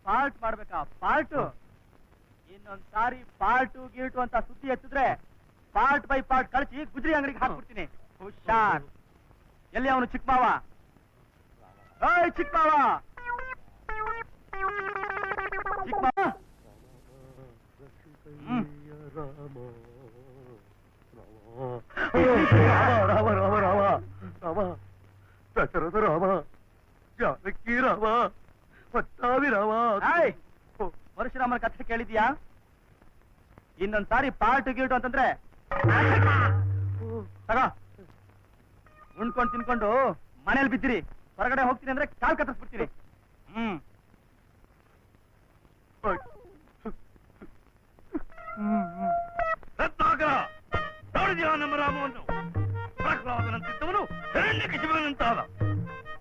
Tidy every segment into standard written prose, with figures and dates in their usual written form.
Part ಮಾಡ್ಬೇಕಾ part? ಇನ್ನೊಂದ್ ಸಾರಿ part ಗೀಟು ಅಂತ ಸುದ್ದಿ ಎತ್ತಿದ್ರೆ ಪಾರ್ಟ್ ಬೈ ಪಾರ್ಟ್ ಕಳಿಸಿ ಗುಜ್ರಿ ಅಂಗಡಿಗೆ ಹಾಕ್ಬಿಡ್ತೀನಿ. ಹುಷಾರ್. ಎಲ್ಲಿ ಅವನು ಚಿಕ್ಕ ಮಾವ? ಏಯ್ ಚಿಕ್ಕ ಮಾವ, ಚಿಕ್ಕ ಮಾವ. ರಾಮ ರಾಮ ರಾಮ ರಾಮ ದಶರಥ ರಾಮ ಜಾನಕಿ ರಾಮ ಪಟ್ಟಾಭಿ ರಾಮ. ಪರಶುರಾಮನ ಕಥೆ ಕೇಳಿದ್ಯಾ? ಇನ್ನೊಂದ್ ಸಾರಿ ಪಾರ್ಟ್ ಗೀಟು ಅಂತಂದ್ರೆ ತಗೋ, ಉಣ್ಕೊಂಡು ತಿನ್ಕೊಂಡು ಮನೇಲಿ ಬಿದ್ದಿರಿ. ಹೊರಗಡೆ ಹೋಗ್ತೀನಿ ಅಂದ್ರೆ ಕಾಲ್ ಕತ್ತರಿಸ್ಬಿಡ್ತೀನಿ. ರತ್ನಾಕರ ನೋಡಿದ್ಯಾ ನಮ್ಮ ರಾಮವನ್ನು? ಪ್ರಹ್ಲಾದನಂತಿದ್ದವನು ಹಿರಣ್ಯಕಶಿಪುವಿನಂತಾದ.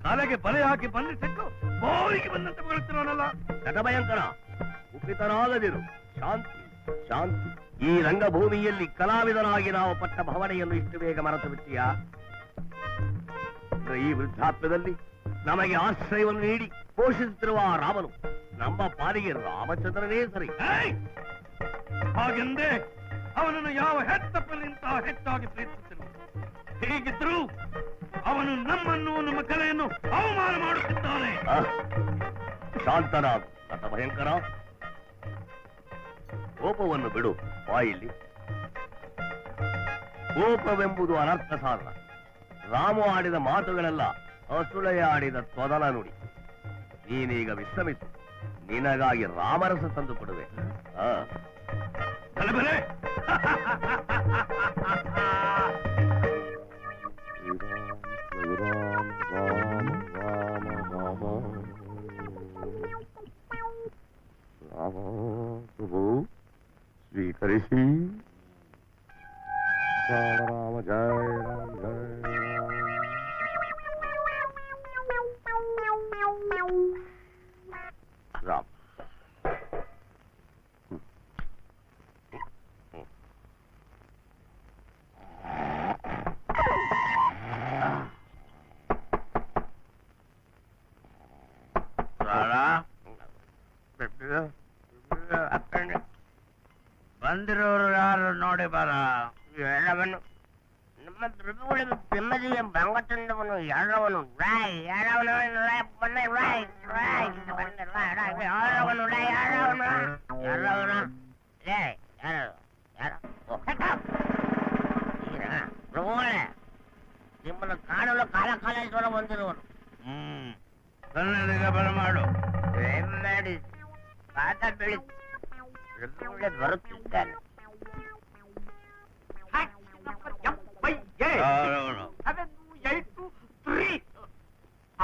ಕಾಲೆಗೆ ಬಲೆ ಹಾಕಿ ಬಂಧಿಸಿಟ್ಟು ಬೋರಿಗೆ ಬಂದಂತೆ ಬರುತ್ತಿರೋನಲ್ಲ. ಶತಭಯಂಕರ, ಕುಪಿತರಾಗದಿರು. ಶಾಂತಿ ಶಾಂತಿ. ಈ ರಂಗಭೂಮಿಯಲ್ಲಿ ಕಲಾವಿದನಾಗಿ ನಾವು ಪಟ್ಟ ಭಾವನೆಯನ್ನು ಇಷ್ಟು ಬೇಗ ಮರೆತು ಬಿಟ್ಟಿಯಾ? ಈ ವೃದ್ಧಾಪ್ಯದಲ್ಲಿ ನಮಗೆ ಆಶ್ರಯವನ್ನು ನೀಡಿ ಪೋಷಿಸುತ್ತಿರುವ ಆ ರಾಮನು ನಮ್ಮ ಪಾಲಿಗೆ ರಾಮಚಂದ್ರನೇ ಸರಿ. ಹಾಗೆಂದೇ ಅವನನ್ನು ಯಾವ ಹೆತ್ತಪ್ಪನಿಂತ ಹೆಚ್ಚಾಗಿ ಪ್ರೀತಿಸುತ್ತಿಲ್ಲ. ಹೀಗಿದ್ರು ಅವನು ನಮ್ಮನ್ನು, ನಮ್ಮ ಕಲೆಯನ್ನು ಅವಮಾನ ಮಾಡುತ್ತಿದ್ದಾನೆ. ಶಾಂತನಾಗು ಶತಭಯಂಕರ. ಕೋಪವನ್ನು ಬಿಡು. ಬಾಯಿಲ್ಲಿ ಕೋಪವೆಂಬುದು ಅನರ್ಥ ಸಾಧನ. ರಾಮ ಆಡಿದ ಮಾತುಗಳೆಲ್ಲ ಅಸುಳೆಯ ಆಡಿದ ತೊದಲ ನುಡಿ. ನೀನೀಗ ವಿಶ್ರಮಿಸು. ನಿನಗಾಗಿ ರಾಮರಸ ತಂದು ಕೊಡುವೆ. ಸ್ವೀಕರಿಸಿ. ರಾಮ ಜಯ ರಾಮ ಜಯ ರಾಮ. ಬಂದಿರೋರು ಯಾರು ನೋಡಿ ಬಾರ. ಎಲ್ಲವನು ನಮ್ಮ ಪ್ರಭುಗಳ ಬೆಮ್ಮದಿಯ ಬಂಗತಂದವನು ಎಲ್ಲವನು ರಾಯ್ ಎಲ್ಲವನು ಬಂದ ರಾಯ್ ರಾಯ್ ಎಲ್ಲವನು ರಾಯ್ ಎಲ್ಲವನು ಎಲ್ಲವನು ಪ್ರಭುಗಳೇ, ನಿಮ್ಮನ್ನು ಕಾಣಲು ಕಾಲ ಕಾಲೇಶ್ವರ ಬಂದಿರುವನು. ಕನ್ನಡಿಗ ಬರಮಾಡು. ಮಾಡಿ ಪಾಠ ಬೆಳೆಸಿ ಬರುತ್ತಿದ್ದಾನೆ.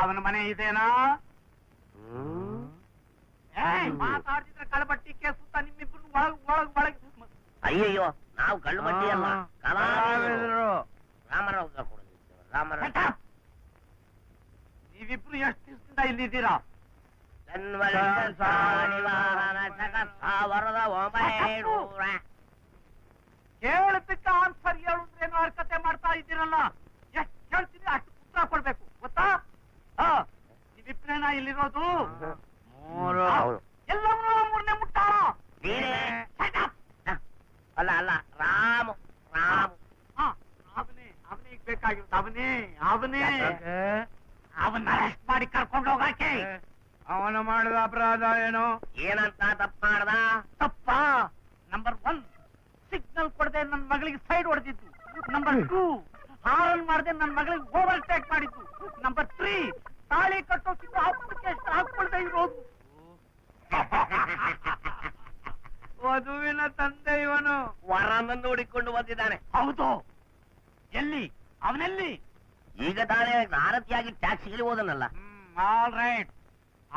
ಅವನ ಮನೆ ಇದೇನಾ? ಮಾತಾಡ್ತಿದ್ರೆ ಕಳಬಟ್ಟಿ ಕೇಸುತ್ತಾ ನಿಮ್ಮಿಬ್ರು ಒಳಗ್. ಅಯ್ಯಯ್ಯೋ, ನಾವು ಕಳ್ಳು ಬಟ್ಟಿ ಅಲ್ಲ, ಕಲಾವಿದರು. ರಾಮರಾವ್ ರಾಮರಾವ್, ನೀವಿಬ್ರು ಎಷ್ಟು ದಿವಸದಿಂದ ಇಲ್ಲಿದ್ದೀರಾ? ಕೇಳದಕ್ಕ ಆನ್ಸರ್ ಹೇಳುದ್ರೇನು ಅರ್ಕತೆ ಮಾಡ್ತಾ ಇದ್ದೀರಲ್ಲ. ಎಷ್ಟು ಹೇಳ್ತೀನಿ ಅಷ್ಟು ಉತ್ತರ ಕೊಡ್ಬೇಕು, ಗೊತ್ತಾ? ನೀವಿಬ್ರೇನಾ ಇಲ್ಲಿರೋದು? ಎಲ್ಲವನ್ನೂ ಮೂರನೇ ಮುಟ್ಟ. ಅಲ್ಲ ಅಲ್ಲ, ರಾಮ ರಾಮ. ಅವನೇ ಬೇಕಾಗಿರೋದು. ಅವನೇ ಅವನ್ನ ಅರೆಸ್ಟ್ ಮಾಡಿ ಕರ್ಕೊಂಡು ಹೋಗಾಕೆ. ಅವನು ಮಾಡಿದ ಅಪರಾಧ ಏನು? ಏನಂತ ತಪ್ಪ ಮಾಡ್ದ? ತಪ್ಪ ನಂಬರ್ 1, ಸಿಗ್ನಲ್ ಕೊಡದೆ ನನ್ನ ಮಗಳಿಗೆ ಸೈಡ್ ಹೊಡೆದಿದ್ದು. ನಂಬರ್ 2, ಹಾರನ್ ಮಾಡದೆ ನನ್ನ ಮಗಳಿಗೆ ಓವರ್ ಟೇಕ್ ಮಾಡಿದ್ದು. ನಂಬರ್ 3, ತಾಳಿ ಕಟ್ಟೋಕಿದ್ದು ಅಪ್ಲಿಕೇಶನ್ ಹಾಕೊಳ್ದೆ ಇರೋದು. ವಧುವಿನ ತಂದೆ ಇವನು. ವರನ್ನು ನೋಡಿಕೊಂಡು ಬಂದಿದ್ದಾನೆ. ಹೌದು. ಎಲ್ಲಿ ಅವನೆಲ್ಲಿ? ಈಗ ತಾನೇ ಸಾರಥಿಯಾಗಿ ಟ್ಯಾಕ್ಸಿಗೆ ಹೋದನಲ್ಲ. All right.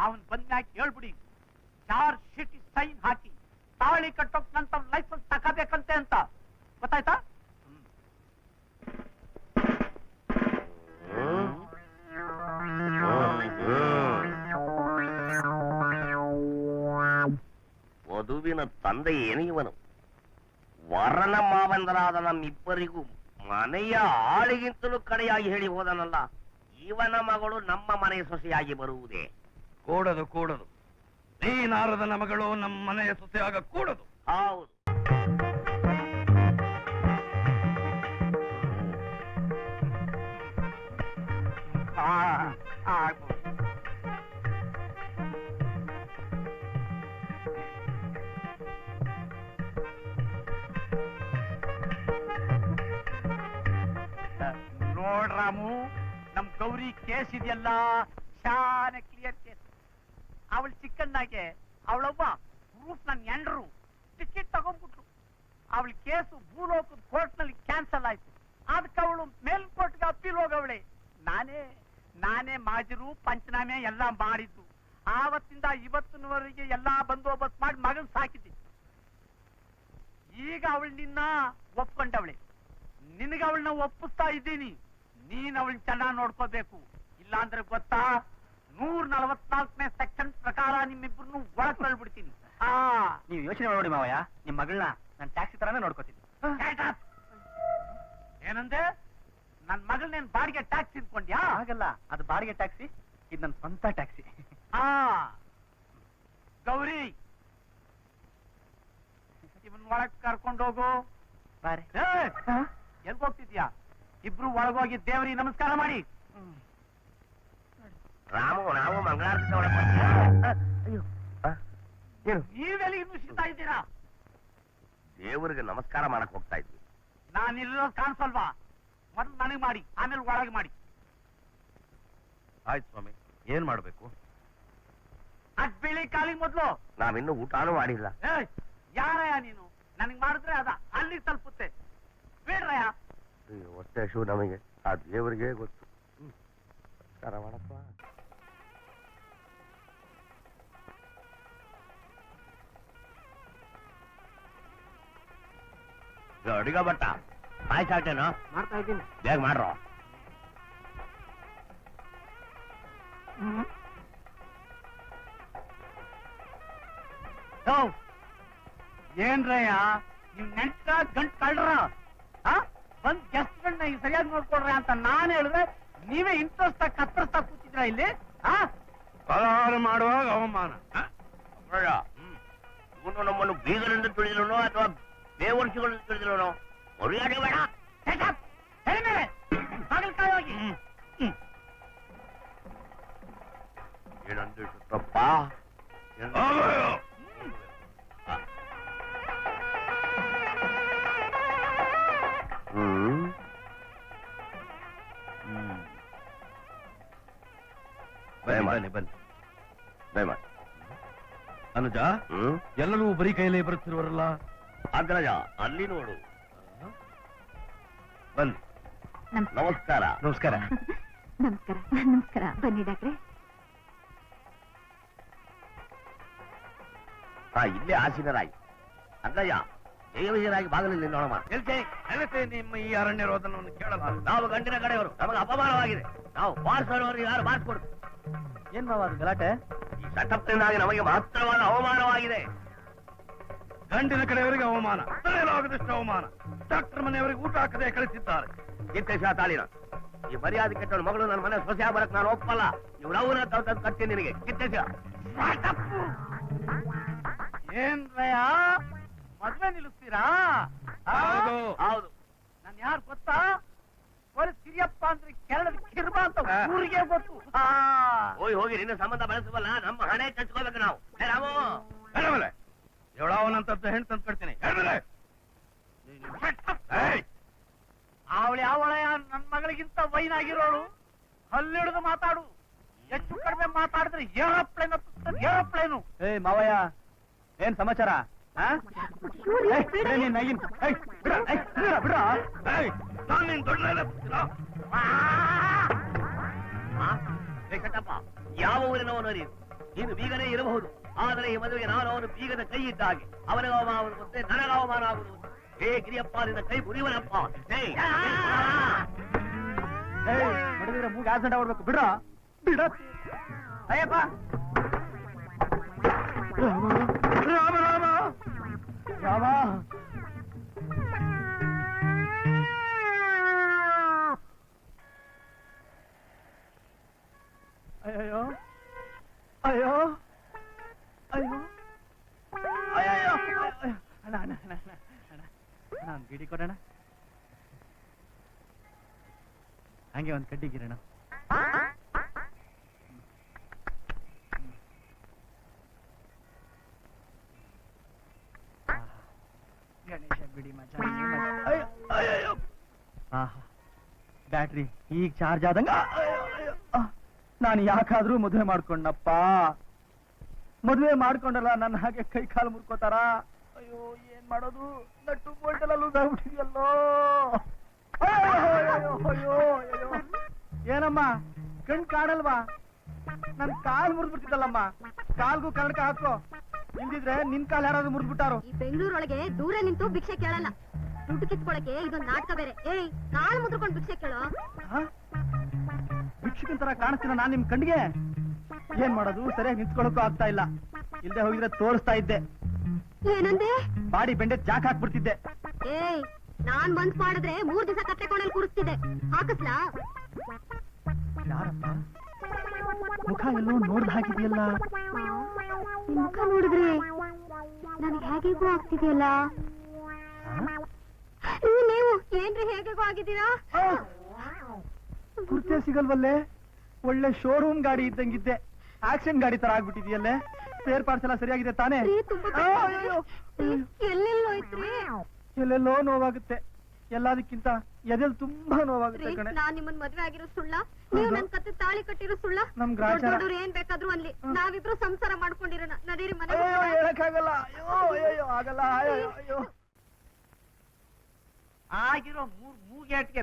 ಅವನ್ ಬಂದ್ಮ್ಯಾಕ್ ಹೇಳ್ಬಿಡಿ, ಚಾರ್ಜ್ ಶೀಟ್ ಸೈನ್ ಹಾಕಿ ತಾಳಿ ಕಟ್ಟೋಕ್ ನಂತ ಲೈಸೆನ್ಸ್ ತಗೋಬೇಕಂತೆ ಅಂತ. ಗೊತ್ತಾಯ್ತಾ? ವಧುವಿನ ತಂದೆ ಏನು ಇವನು? ವರನ ಮಾವಂದರಾದ ನಮ್ಮಿಬ್ಬರಿಗೂ ಮನೆಯ ಆಳಿಗಿಂತಲೂ ಕಡೆಯಾಗಿ ಹೇಳಿ ಹೋದನಲ್ಲ. ಇವನ ಮಗಳು ನಮ್ಮ ಮನೆಯ ಸೊಸೆಯಾಗಿ ಬರುವುದೇ? ಕೂಡದು ಕೂಡದು. ನೀನಾರದನ ಮಗಳು ನಮ್ಮ ಮನೆಯ ಸೊಸೆಯಾಗ ಕೂಡದು. ಹೌದು. ಆಗ್ಬೋದು. ನೋಡ್ರಾಮು, ನಮ್ ಗೌರಿ ಕೇಸ್ ಇದೆಯಲ್ಲ, ಶಾನೆ ಕ್ಲಿಯರ್ ಕೇಸ್. ಅವಳು ಚಿಕ್ಕಣ್ಣಾಗೆ ಅವಳೊಬ್ಬ ಪ್ರೂಫ್ ನನ್ ಎಂಡ್ರು ಟಿಕೆಟ್ ತಗೊಂಡ್ಬಿಟ್ರು. ಅವಳ ಕೇಸು ಭೂಲೋಕದ ಕೋರ್ಟ್ ನಲ್ಲಿ ಕ್ಯಾನ್ಸಲ್ ಆಯ್ತು. ಅದಕ್ಕೆ ಅವಳು ಮೇಲ್ಕೋರ್ಟ್ಗೆ ಅಪ್ಪೀಲ್ ಹೋಗವಳೆ. ನಾನೇ ಮಾಜರು ಪಂಚನಾಮೆ ಎಲ್ಲ ಮಾಡಿದ್ದು. ಆವತ್ತಿಂದ ಇವತ್ತಿನವರೆಗೆ ಎಲ್ಲಾ ಬಂದೋಬಸ್ತ್ ಮಾಡಿ ಮಗನ್ ಸಾಕಿದ್ದೀನಿ. ಈಗ ಅವಳು ನಿನ್ನ ಒಪ್ಕೊಂಡವಳೆ. ನಿನಗೆ ಅವಳನ್ನ ಒಪ್ಪಿಸ್ತಾ ಇದ್ದೀನಿ. ನೀನ್ ಅವಳನ್ನ ಚೆನ್ನಾಗಿ ನೋಡ್ಕೋಬೇಕು. ಇಲ್ಲಾಂದ್ರೆ ಗೊತ್ತಾ, 144ನೇ ಸೆಕ್ಷನ್ ಪ್ರಕಾರ ನಿಮ್ಮಿಬ್ಬರನ್ನು ಒಳಗ್ ತಳ್ಬಿಡ್ತೀನಿ. ನೀವು ಯೋಚನೆ ಮಾಡಿ ಮಾವಯ್ಯ, ನಿಮ್ ಮಗಳನ್ನ ನಾನು ಟ್ಯಾಕ್ಸಿ ತರಾನೇ ನೋಡ್ಕೋತೀನಿ. ಏನಂದೆ? ನನ್ ಮಗಳನ್ನೇನ್ ಬಾಡಿಗೆ ಟ್ಯಾಕ್ಸಿ ಇಟ್ಕೊಂಡ್ಯಾ? ಹಾಗಲ್ಲ, ಅದು ಬಾಡಿಗೆ ಟ್ಯಾಕ್ಸಿ, ಇದು ನನ್ನ ಸ್ವಂತ ಟ್ಯಾಕ್ಸಿ. ಗೌರಿ, ಇವನ್ ಒಳಗ್ ಕರ್ಕೊಂಡೋಗು. ಎಲ್ಗ್ ಹೋಗ್ತಿದ್ಯಾ? ಇಬ್ರು ಒಳಗೋಗಿ ದೇವರಿಗೆ ನಮಸ್ಕಾರ ಮಾಡಿ. ರಾಮು, ನಾವು ಮಂಗಳಾರತಿ ನೀವೆಲ್ಲಿ ನುಸಿತಾ ಇದ್ದೀರಾ? ದೇವರಿಗೆ ನಮಸ್ಕಾರ ಮಾಡಕ್ ಹೋಗ್ತಾ ಇದ್ವಿ. ನಾನಿಲ್ಲೋ ಕಾಣಿಸಲ್ವಾ? ಮೊದಲು ನನಗೆ ಮಾಡಿ, ಆಮೇಲೆ ಒಳಗೆ ಮಾಡಿ. ಆಯ್ತು ಸ್ವಾಮಿ, ಏನ್ ಮಾಡ್ಬೇಕು? ಅದ್ ಬಿಳಿ ಕಾಲಿಗೆ ಮೊದ್ಲು. ನಾವಿನ್ನೂ ಊಟಾನೂ ಮಾಡಿಲ್ಲ. ಯಾರಯ್ಯ ನೀನು? ನನಗ್ ಮಾಡಿದ್ರೆ ಅದ ಅಲ್ಲಿ ತಲುಪುತ್ತೆ. ಬೇಡ್ರಯ್ಯ. ಹೊಟ್ಟೆ ಶೂ ನಮಗೆ, ಆ ದೇವರಿಗೆ ಗೊತ್ತು. ನಮಸ್ಕಾರ ಮಾಡಪ್ಪ. ಅಡಿಗ ಬಟ್ಟ ಪಾಯಸ ಹಾಕ್ತೇನೋ? ಮಾಡ್ತಾ ಇದ್ದೀನಿ. ಬೇಗ ಮಾಡ್ರೋ. ಏನ್ರಯ್ಯ, ನೀವ್ ನೆಂಟ ಗಂಟ್ ಕಳ್ರ ಬಂದ್ ಗೆಸ್ಟ್ಗಳನ್ನ ಈಗ ಸರಿಯಾಗಿ ನೋಡ್ಕೊಡ್ರ ಅಂತ ನಾನು ಹೇಳಿದ್ರೆ ನೀವೇ ಇಂಟ್ರೆಸ್ಟ್ ಕತ್ತರಿಸ್ತಾ ಕೂತಿದ್ರ ಇಲ್ಲಿ. ಪಲಹಾರ ಮಾಡುವಾಗ ಅವಮಾನ. ಇವನು ನಮ್ಮನ್ನು ಬೀಗರಿಂದ ತುಳಿದಿರೋನೋ ಅಥವಾ ಬೇವರ್ಸಿಗಳಿಂದ ತುಳಿದಿರೋನೋ? ಮರ್ಯಾದೆ ಬೇಡ. ಹಾಗಲ್ಕಾಯಿ ಹೋಗಿ. ಏನಂದ್ರೆ ತಪ್ಪ. ಬನ್ನಿ. ಅನುಜ, ಎಲ್ಲರೂ ಬರೀ ಕೈಲೇ ಬರುತ್ತಿರುವರಲ್ಲ? ಅಗ್ರಜ, ಅಲ್ಲಿ ನೋಡು. ಬನ್ನಿ. ನಮಸ್ಕಾರ. ನಮಸ್ಕಾರ. ನಮಸ್ಕಾರ. ನಮಸ್ಕಾರ. ಬನ್ನಿ ಡಾಕ್ಟ್ರೆ. ಇಲ್ಲೇ ಆಸೀನರಾಗಿ. ಅಗ್ರಜ, ದೇವಜರಾಗಿ ಬಾಗಿಲಲ್ಲಿ ನೋಡಮ್ಮ. ನೆಲೆಸೆ ನಿಮ್ಮ ಈ ಅರಣ್ಯ ರೋದನವನ್ನು ಕೇಳಲ್ಲ. ನಾವು ಗಂಡಿನ ಕಡೆಯವರು, ನಮಗೆ ಅಪಮಾನವಾಗಿದೆ. ನಾವು ಬಾರಿಸೋರಿಗೆ ಯಾರು ಬಾರಿಸ್ಕೊಡು. ಏನ್ ಮಾವ ಅದು ಗಲಾಟೆ? ಈ ಸಟಪ್ನಿಂದಾಗಿ ನಮಗೆ ಮಾತ್ರವಾದ ಅವಮಾನವಾಗಿದೆ. ಗಂಡಿನ ಕಡೆಯವರಿಗೆ ಅವಮಾನ, ತಡೆಯಲಾಗದಷ್ಟು ಅವಮಾನ. ಡಾಕ್ಟರ್ ಮನೆಯವರಿಗೆ ಊಟ ಹಾಕದೆ ಕಳಿಸಿದ್ದಾರೆ. ಕಿತ್ತೇಶ ತಾಳಿನ ಈ ಮರ್ಯಾದೆ ಕೆಟ್ಟವಳು ಮಗಳು ನನ್ನ ಮನೆ ಸೊಸೆ ಬರಕ್ ನಾನು ಒಪ್ಪಲ್ಲ. ಇವ್ರು ಅವನ ತಂದು ಕಟ್ತೀನಿ ನಿನಗೆ. ಕಿತ್ತೇಶ, ಏನ್ರಯ್ಯ, ಮದ್ವೆ ನಿಲ್ಲಿಸ್ತೀರಾ? ಹೌದು. ನಾನು ಯಾರು ಗೊತ್ತಾ? ಪೊಲೀಸ್ ಕಿರಿಯಪ್ಪ ಅಂದ್ರೆ ಕೇರಳದ ಕಿರ್ಬ ಅಂತ ಊರಿಗೆ ಗೊತ್ತು. ಹೋಗಿ ನಿನ್ನ ಸಂಬಂಧ ಬೆಳೆಸುವಲ್ಲ, ನಮ್ಮ ಹಣೆ ಕಚ್ಕೋಬೇಕು ನಾವು. ರಾಮು, ಇವಳವನಂತದ್ದು ಹೆಣ್ಣು ತಂದು ಕಟ್ತೀನಿ. ಅವಳು ಯಾವಳಯ್ಯ? ನನ್ ಮಗಳಿಗಿಂತ ವೈನಾಗಿರೋಳು. ಹಲ್ಲಿಡಿದು ಮಾತಾಡು. ಹೆಚ್ಚು ಕಡಿಮೆ ಮಾತಾಡಿದ್ರೆ ಏರೋಪ್ಲೇನ್ ಏರೋಪ್ಲೇನು. ಮಾವಯ್ಯ, ಏನ್ ಸಮಾಚಾರ? ಯಾವ ಊರಿನವನು ನೀನು? ನೀನು ಬೀಗನೇ ಇರಬಹುದು, ಆದರೆ ಈ ಮದುವೆಗೆ ನಾನು ಅವನು ಬೀಗದ ಕೈ ಇದ್ದ ಹಾಗೆ. ಅವನಿಗೆ ಅವಮಾನ ಆಗುತ್ತದೆ, ನನಗೆ ಅವಮಾನ ಆಗುವುದು. ಹೇ ಗಿರಿಯಪ್ಪ, ನಿನ್ನ ಕೈ ಮುರಿವನಪ್ಪ. ನೋಡಿದ್ರೆ ಮೂಗ ಆಕ್ಸಿಡೆಂಟ್ ಆಗ್ಬಿಡ್ಬೇಕು. ಬಿಡ್ರ ಬಿಡ. ಅಯ್ಯಪ್ಪ, ರಾಮ ರಾಮ ರಾಮ. ಅಯ್ಯೋ ಅಯ್ಯೋ ಅಯ್ಯೋ ಅಯ್ಯೋ ಅಣ್ಣ ಅಣ್ಣ ಅಣ್ಣ ಅಣ್ಣ ಅಣ್ಣ ಒಂದು ಗಿಡಿ ಕೊಡೋಣ, ಹಂಗೆ ಒಂದು ಕಡ್ಡಿ ಗಿರಣ. ಗಣೇಶ ಬಿಡಿ ಮಜಾ. ಬ್ಯಾಟ್ರಿ ಈಗ ಚಾರ್ಜ್ ಆದಂಗ. ನಾನು ಯಾಕಾದ್ರೂ ಮದುವೆ ಮಾಡ್ಕೊಂಡಪ್ಪ. ಮದುವೆ ಮಾಡ್ಕೊಂಡಲ್ಲ ನನ್ನ ಹಾಗೆ ಕೈ ಕಾಲು ಮುರ್ಕೋತಾರ. ಅಯ್ಯೋ ಏನ್ ಮಾಡೋದು, ನಟ್ಟು ಬೋಲ್ಟ್ ಎಲ್ಲ ಲೂಸ್ ಆಗ್ಬಿಟ್ಟಿದ್ಯಲ್ಲೋ. ಅಯ್ಯೋ ಏನಮ್ಮ ಕಣ್ ಕಾಣಲ್ವಾ? ನನ್ ಕಾಲ್ ಮುರಿದ್ಬಿಡ್ತಿದ್ದಲ್ಲಮ್ಮ. ಕಾಲ್ಗೂ ಕನ್ನಡಕ ಹಾಕೋ, ನಿಂದಿದ್ರೆ ನಿನ್ ಕಾಲ್ ಯಾರಾದ್ರೂ ಮುರಿದ್ಬಿಟ್ಟಾರು. ಈ ಬೆಂಗಳೂರೊಳಗೆ ದೂರ ನಿಂತು ಭಿಕ್ಷೆ ಕೇಳಲ್ಲ, ದುಡ್ಡು ಕಿತ್ಕೊಳಕ್ಕೆ ಇದೊಂದು ನಾಟಕ ಬೇರೆ. ಏಯ್ ಕಾಲ್ ಮುದ್ರಕೊಂಡು ಭಿಕ್ಷೆ ಕೇಳೋ. ಭಿಕ್ಷುಕನ್ ತರ ಕಾಣಿಸ್ತೀನ ನಾನ್ ನಿಮ್ ಕಣ್ಣಿಗೆ? ಏನ್ ಮಾಡೋದು, ಸರಿಯಾಗಿ ನಿಂತ್ಕೊಳಕ್ಕೂ ಆಗ್ತಾ ಇಲ್ಲ. ಇಲ್ದೆ ಹೋಗಿದ್ರೆ ತೋರಿಸ್ತಾ ಇದ್ದೆ. ಏನಂದೆ? ಬಾಡಿ ಬೆಂಡೆ ಜಾಕ್ ಹಾಕ್ಬಿಡ್ತಿದ್ದೆ. ಏಯ್ ನಾನ್ ಬಂದ್ ಮಾಡಿದ್ರೆ 3 ದಿವಸ ಕತ್ತೆ ಕೋಣೆಲ್ ಕೂರಿಸ್ತಿದ್ದೆ. ಹಾಕಸ್ಲಾ? ಯಾರಪ್ಪ? ಮುಖ ಎಲ್ಲೋ ನೋಡ್ದ ಹಾಕಿದೆಯಲ್ಲ. ನಿನ್ ಮುಖ ನೋಡಿದ್ರೆ ನನಗೆ ಹೇಗೇಗೋ ಆಗ್ತಿದೆಯಲ್ಲ. ನೀವು ಏನ್ರಿ ಹೇಗೇಗೋ ಆಗಿದ್ದೀರಾ? ಗುರ್ತೇ ಸಿಗಲ್ವಲ್ಲೇ? ಒಳ್ಳೆ ಶೋರೂಮ್ ಗಾಡಿ ಇದ್ದಂಗಿದ್ದೆ, ಆಕ್ಷನ್ ಗಾಡಿ ತರ ಆಗ್ಬಿಟ್ಟಿದ್ಯಲ್ಲೇ. ಸ್ಪೇರ್ ಪಾರ್ಟ್ಸ್ ಎಲ್ಲ ಸರಿಯಾಗಿದೆ ತಾನೇ? ಎಲ್ಲೆಲ್ಲೋಯ್ತ್ರಿ? ಎಲ್ಲೆಲ್ಲೋ ನೋವಾಗುತ್ತೆ. ಎಲ್ಲದಕ್ಕಿಂತ ಎದೆಲ್ ತುಂಬಾ ನೋವಾಗುತ್ತೆ ಕಣೆ. ನಾನ್ ನಿಮ್ಮನ್ ಮದ್ವೆ ಆಗಿರೋ ಸುಳ್ಳ? ನೀವು ನನ್ ಕತ್ತೆ ತಾಳಿ ಕಟ್ಟಿರೋ ಸುಳ್ಳ? ನಮ್ ಗ್ರಾಚಾರ. ದೊಡ್ಡವ್ರು ಏನ್ ಬೇಕಾದ್ರೂ ಅನ್ಲಿ, ನಾವಿಬ್ರು ಸಂಸಾರ ಮಾಡ್ಕೊಂಡಿರೋಣ. ನಡೀರಿ ಮನೆ. ಹೇಳಕ್ಕಾಗಲ್ಲ. ಅಯ್ಯೋ ಆಗಲ್ಲ. ಅಯ್ಯೋ ಆಗಿರೋ ಮೂಗೇಟ್ಗೆ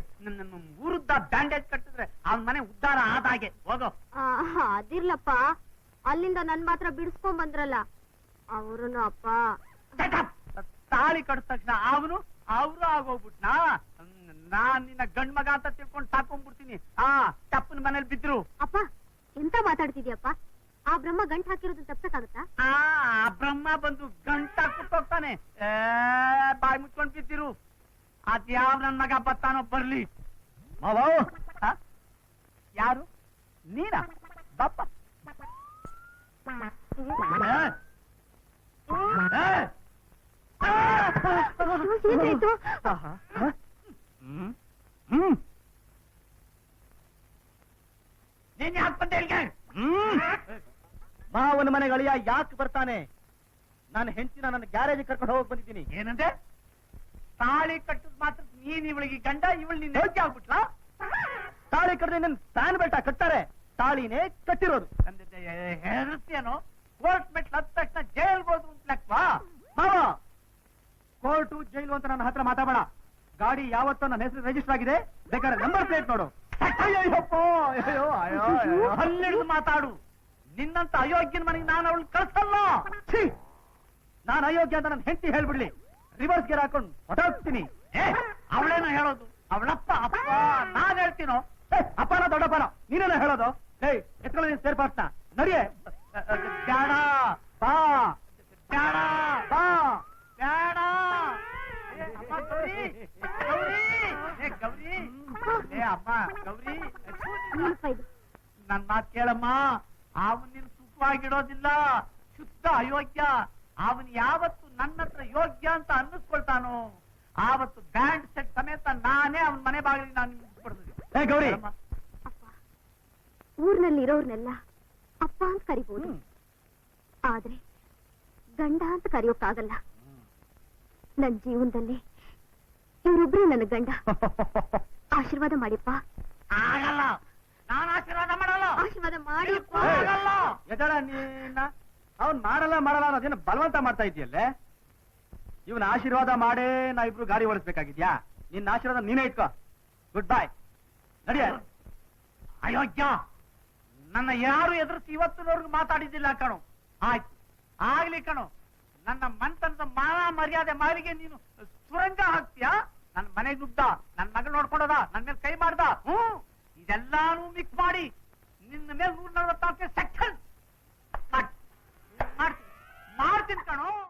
ಊರುದ್ದ ಬ್ಯಾಂಡೇಜ್ ಕಟ್ಟಿದ್ರೆ ಅವನ್ ಮನೆ ಉದ್ಧಾರ ಆದಾಗೆ. ಹೋಗೋ. ಅದಿರ್ಲಪ್ಪ, ಅಲ್ಲಿಂದ ನನ್ ಮಾತ್ರ ಬಿಡಿಸ್ಕೊಂಡ್ ಬಂದ್ರಲ್ಲ ಅವ್ರನ್ನು ಅಪ್ಪ. ತಾಳಿ ಕಟ್ಟಿದ ತಕ್ಷಣ ಅವರು ಆಗೋಗ್ಬಿಟ್ನಾ? ನಾನ್ ನಿನ್ನ ಗಂಡ್ ಮಗ ಅಂತ ತಿಳ್ಕೊಂಡು ತಾಕೊಂಡ್ಬಿಡ್ತೀನಿ. ತಪ್ಪನ ಮನೇಲಿ ಬಿದ್ರು. ಅಪ್ಪ ಎಂತ ಮಾತಾಡ್ತಿದ್ಯಪ್ಪ? ಆ ಬ್ರಹ್ಮ ಗಂಟ್ ಹಾಕಿರೋದು ತಪ್ಸಕ್ಕಾಗತ್ತಾ? ಆ ಬ್ರಹ್ಮ ಬಂದು ಗಂಟ ಹಾಕ್ಬಿಟ್ಟೋಗ್ತಾನೆ. ಬಾಯಿ ಮುಚ್ಕೊಂಡ್ ಬಿದ್ದಿರು. ಅದ್ಯಾವ್ ನನ್ ಮಗ ಬತ್ತಾನೋ ಬರ್ಲಿ. ಮಾವ, ಯಾರು ನೀನಾ? ಬಪ್ಪ. ಏನಾಯ್ತು? ನೀನ್ ಯಾಕೆ ಬಂದೆ ಇಲ್ಲಿಗೆ? ಮಾವನ ಮನೆಗೆ ಅಳಿಯ ಯಾಕೆ ಬರ್ತಾನೆ? ನಾನು ಹೆಂಡತಿನ ನನ್ನ ಗ್ಯಾರೇಜ್ ಕರ್ಕೊಂಡು ಹೋಗಕ್ ಬಂದಿದ್ದೀನಿ. ಏನಂದ್ರೆ ತಾಳಿ ಕಟ್ಟದ್ ಮಾತ್ರ ನೀನ್ ಇವಳಿಗೆ ಗಂಡ, ಇವಳು ನಿನ್ನ ಹೆಂಡತಿ ಆಗ್ಬಿಟ್ಲಾ? ತಾಳಿ ಕಟ್ಟದೆ ನನ್ ಫ್ಯಾನ್ ಬೆಲ್ಟ ಕಟ್ತಾರೆ, ತಾಳಿನೇ ಕಟ್ಟಿರೋದು. ಹೆದರ್ತಿಯೇನೋ? ಕೋರ್ಟ್ ಮೆಟ್ಲು ಹತ್ತ ತಕ್ಷಣ ಜೈಲ್ಗೆ ಹೋದ್ರು ಅಂತ ಲೆಕ್ಕವಾ? ಮಾವ, ಕೋರ್ಟು ಜೈಲು ಅಂತ ನನ್ನ ಹತ್ರ ಮಾತಾಡಬೇಡ. ಗಾಡಿ ಯಾವತ್ತೋ ನನ್ನ ಹೆಸರು ರಿಜಿಸ್ಟರ್ ಆಗಿದೆ, ಬೇಕಾದ್ರೆ ನಂಬರ್ ಪ್ಲೇಟ್ ನೋಡು. ಹಲ್ಲಿಡಿದು ಮಾತಾಡು. ನಿನ್ನಂತ ಅಯೋಗ್ಯನ ಮನೆಗೆ ನಾನು ಅವಳು ಕಳ್ಸಲ್ಲ. ನಾನು ಅಯೋಗ್ಯ ಅಂತ ನನ್ನ ಹೆಂಡತಿ ಹೇಳ್ಬಿಡ್ಲಿ, ರಿವರ್ಸ್ ಗೇರ್ ಹಾಕೊಂಡು ಹೊಟ್ಟೋಗ್ತೀನಿ. ಅವಳೇನೋ ಹೇಳೋದು? ಅವಳಪ್ಪ ಅಪ್ಪ ನಾನ್ ಹೇಳ್ತೀನೋ? ಅಪ್ಪನ ದೊಡ್ಡಪ್ಪನ ನೀನೇನ ಹೇಳೋದು? ಎತ್ಕೊಳ್ಳಿ ಸೇರ್ಪಾಡ್ತಾ ನಡಿಯೇ. ಬೇಡ ಬಾ ಬೇಡ ಬಾ ಬೇಡ. ಅಮ್ಮ ಗೌರಿ, ಗೌರಿ, ಗೌರಿ, ಅಮ್ಮ ಗೌರಿ, ಏನಪ್ಪ ಇದು? ನನ್ ಮಾತ್ ಕೇಳಮ್ಮ. ಅವನ್ ನಿನ್ ಸುಖವಾಗಿಡೋದಿಲ್ಲ, ಶುದ್ಧ ಅಯೋಗ್ಯ. ಅವನ್ ಯಾವತ್ತು ನನ್ನ ಹತ್ರ ಯೋಗ್ಯ ಅಂತ ಅನ್ನಿಸ್ಕೊಳ್ತಾನೋ ಆವತ್ತು ಬ್ಯಾಂಡ್ ಸೆಟ್ ಸಮೇತ ನಾನೇ ಅವನ್ ಮನೆ ಬಾಗಿಲಿಗೆ ನಾನು ನಿಂತ್ಬಿಡ್ತೀನಿ. ಗೌರಿ, ಅಪ್ಪ, ಊರ್ನಲ್ಲಿ ಇರೋರ್ನೆಲ್ಲ ಅಪ್ಪ ಅಂತ ಕರಿಬಹುದು, ಆದ್ರೆ ಗಂಡ ಅಂತ ಕರೆಯೋಕ್ಕಾಗಲ್ಲ. ನನ್ ಜೀವನದಲ್ಲಿ ಇವರೊಬ್ರೇ ನನ್ನ ಗಂಡ. ಆಶೀರ್ವಾದ ಮಾಡಿಪ್ಪ. ಆಗಲ್ಲ, ನಾನು ಆಶೀರ್ವಾದ ಮಾಡಲ್ಲ. ಆಶೀರ್ವಾದ ಮಾಡಿಪ್ಪ. ಆಗಲ್ಲ. ಎದಳ ನೀನ? ಅವನ್ ಮಾಡಲ್ಲ ಅನ್ನೋದೇನು ಬಲವಂತ ಮಾಡ್ತಾ ಇದೆಯಲ್ಲೇ? ಇವನ್ ಆಶೀರ್ವಾದ ಮಾಡೇ ನಾವಿಬ್ರು ಗಾಡಿ ಓಡಿಸ್ಬೇಕಾಗಿದ್ಯಾ? ನಿನ್ನ ಆಶೀರ್ವಾದ ನೀನೇ ಇಟ್ಕೋ. Good bye, ನಡಿಯ. ಅಯೋಗ್ಯ, ನನ್ನ ಯಾರು ಎದುರಿಸಿ ಇವತ್ತಿನವರೆಗೂ ಮಾತಾಡಿದ್ದಿಲ್ಲ ಕಣೋ. ಆಯ್ತು, ಆಗ್ಲಿ ಕಣೋ. ನನ್ನ ಮಂತನದ ಮಾನ ಮರ್ಯಾದೆ ಮಾರಿಗೆ ನೀನು ಸುರಂಗ ಹಾಕ್ತೀಯಾ? ನನ್ನ ಮನೆಗೆ ನುಗ್ದ, ನನ್ನ ಮಗಳು ನೋಡ್ಕೊಂಡದ, ನನ್ನ ಮೇಲೆ ಕೈ ಮಾಡ್ದ. ಇದೆಲ್ಲಾನು ಮಿಕ್ಸ್ ಮಾಡಿ ನಿನ್ನ ಮೇಲೆ 144 ಸೆಕ್ಷನ್ ಮಾಡ್ತೀನಿ ಕಣೋ.